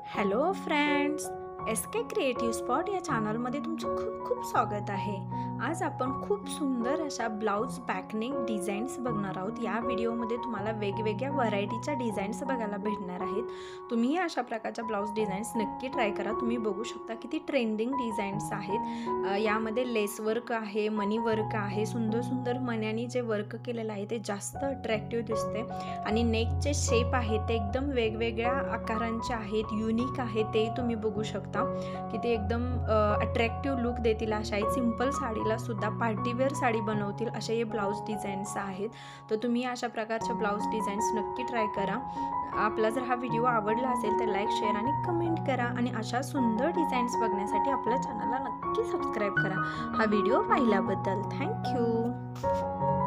Hello friends, S के creative spot या चॅनलमध्ये तुमचं खूप खूप स्वागत आहे। आज आपण खूप सुंदर अशा ब्लाउज बॅकनेक डिझाईन्स बघणार आहोत। या व्हिडिओमध्ये तुम्हाला वेगवेगळ्या व्हरायटीच्या डिझाईन्स बघायला भेटणार आहेत। तुम्ही अशा प्रकारच्या ब्लाउज डिझाईन्स नक्की ट्राय करा। तुम्ही बघू शकता किती ट्रेंडिंग डिझाईन्स आहेत। यामध्ये लेस वर्क आहे, मनी वर्क आहे, सुंदर सुंदर मण्याने जे वर्क केलेलं आहे ते जास्त अट्रॅक्टिव्ह दिसते आणि नेकचे शेप आहेत ते एकदम वेगवेगळ्या आकारांचे आहेत, युनिक आहे, ते तुम्ही बघू शकता की ते एकदम अट्रॅक्टिव्ह लुक देतील। अशा सिंपल साडीला सुद्धा पार्टीवेअर साडी बनवतील असे हे ब्लाउज डिझाईन्स आहेत। तर तुम्ही अशा प्रकारचे ब्लाउज डिझाईन्स नक्की ट्राय करा। आपला जर हा व्हिडिओ आवडला असेल तर लाईक, शेअर आणि कमेंट करा आणि अशा सुंदर डिझाईन्स बघण्यासाठी आपल्या चॅनलला नक्की सबस्क्राईब करा। हा व्हिडिओ पाहिल्याबद्दल थँक्यू।